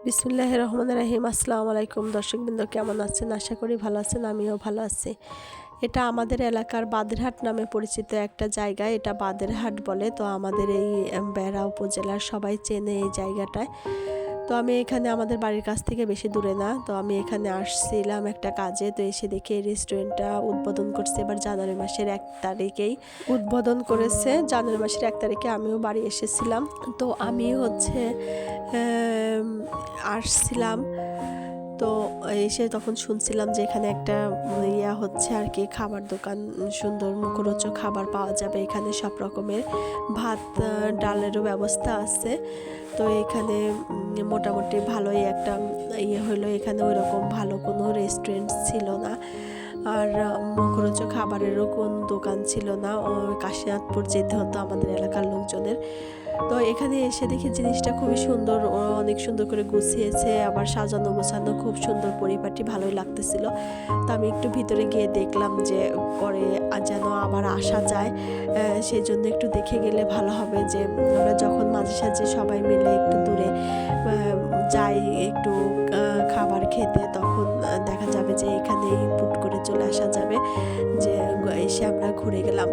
বিসমিল্লাহির রহমানির রহিম। আসসালামু আলাইকুম দর্শকবৃন্দ, কেমন আছেন? আশা করি ভালো আছেন, আমিও ভালো আছি। এটা আমাদের এলাকার বাদেরহাট নামে পরিচিত একটা জায়গা, এটা বাদেরহাট বলে। তো আমাদের এই বেড়া উপজেলার সবাই চেনে এই জায়গাটায়। তো আমি এখানে আমাদের বাড়ির কাছ থেকে বেশি দূরে না, তো আমি এখানে আসছিলাম একটা কাজে। তো এসে দেখি এই রেস্টুরেন্টটা উদ্বোধন করছে এবার জানুয়ারি মাসের 1 তারিখেই উদ্বোধন করেছে। জানুয়ারি মাসের 1 তারিখে আমিও বাড়ি এসেছিলাম। তো আমি আসছিলাম, তো এসে তখন শুনছিলাম যে এখানে একটা হচ্ছে আর কি, খাবার দোকান, সুন্দর মুখরোচক খাবার পাওয়া যাবে এখানে। সব রকমের ভাত ডালেরও ব্যবস্থা আছে। তো এখানে মোটামুটি ভালোই একটা হলো। এখানে ওই রকম ভালো কোনো রেস্টুরেন্ট ছিল না, আর মুখরোচক খাবারেরও কোন দোকান ছিল না। কাশীনাথপুর যেতে হতো আমাদের এলাকার লোকজনের। তো এখানে এসে দেখি জিনিসটা খুবই সুন্দর, অনেক সুন্দর করে গুছিয়েছে, আবার সাজানো গোছানো, খুব সুন্দর পরিপাটি, ভালোই লাগতেছিল। তো আমি একটু ভিতরে গিয়ে দেখলাম যে পরে যেন আবার আসা যায়, সেই জন্য একটু দেখে গেলে ভালো হবে। যে আমরা যখন মাঝে সাঝে সবাই মিলে একটু দূরে যাই একটু খাবার খেতে, তখন দেখা যাবে যে এখানেই পুট করে চলে আসা যাবে, যে এসে আমরা ঘুরে গেলাম,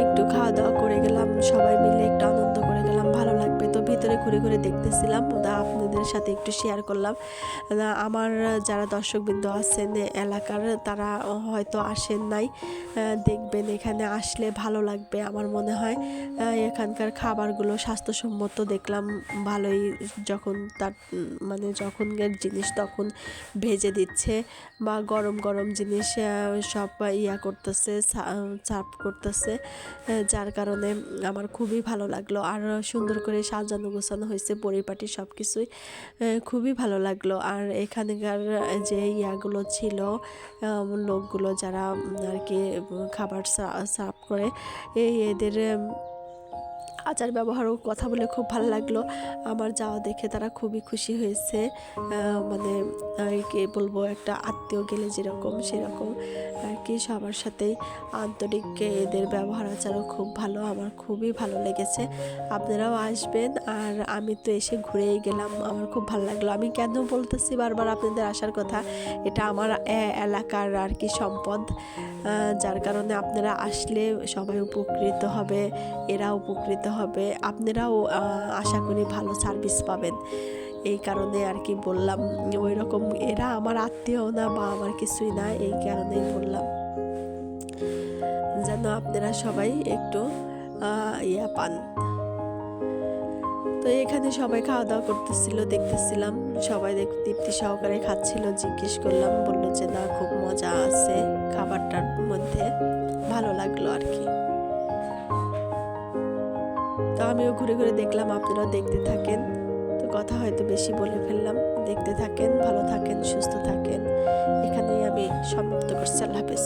একটু খাওয়া দাওয়া করে গেলাম, সবাই মিলে একটু আনন্দ করে গেলাম, ভালো লাগবে। তো ভিতরে ঘুরে ঘুরে দেখতেছিলাম, আপনাদের সাথে একটু শেয়ার করলাম। আমার যারা দর্শকবৃন্দ আছেন এলাকার, তারা হয়তো আসেন নাই, দেখবেন, এখানে আসলে ভালো লাগবে আমার মনে হয়। এখানকার খাবারগুলো স্বাস্থ্যসম্মত দেখলাম, ভালোই। যখন তার মানে যখনকার জিনিস তখন ভেজে দিচ্ছে, বা গরম গরম জিনিস সব করতেছে, সার্ভ করতেছে, যার কারণে আমার খুবই ভালো লাগলো। আর সুন্দর করে সাজানো গোছানো হয়েছে, পরিপাটি সব কিছুই খুবই ভালো লাগলো। আর এখানকার যে গুলো ছিল, লোকগুলো যারা আর কি খাবার সার্ভ করে, এদের আচার ব্যবহারও কথা বলে খুব ভালো লাগলো। আমার যাওয়া দেখে তারা খুবই খুশি হয়েছে, মানে কি বলবো, একটা আত্মীয় গেলে যেরকম সেরকম আর কি, সবার সাথেই আন্তরিক। এদের ব্যবহার আচারও খুব ভালো, আমার খুবই ভালো লেগেছে। আপনারাও আসবেন। আর আমি তো এসে ঘুরেই গেলাম, আমার খুব ভালো লাগলো। আমি কেন বলতেছি বারবার আপনাদের আসার কথা, এটা আমার এলাকার আর কি সম্পদ, যার কারণে আপনারা আসলে সবাই উপকৃত হবে, এরা উপকৃত হবে, আপনারাও আশা করি ভালো সার্ভিস পাবেন। এই কারণে আর কি বললাম, ওই রকম এরা আমার আত্মীয় না বা আমার কিছুই না, এই কারণেই বললাম যেন আপনারা সবাই একটু পান। তো এখানে সবাই খাওয়া দাওয়া করতেছিল, দেখতেছিলাম, সবাই তৃপ্তি সহকারে খাচ্ছিল। জিজ্ঞেস করলাম, বললো যে না, খুব মজা আছে খাবারটার মধ্যে, ভালো লাগলো আর কি। তো আমিও ঘুরে ঘুরে দেখলাম, আপনারাও দেখতে থাকেন। তো কথা হয়তো বেশি বলে ফেললাম, দেখতে থাকেন, ভালো থাকেন, সুস্থ থাকেন। এখানেই আমি সমাপ্ত করছি। আল্লাহ হাফেজ।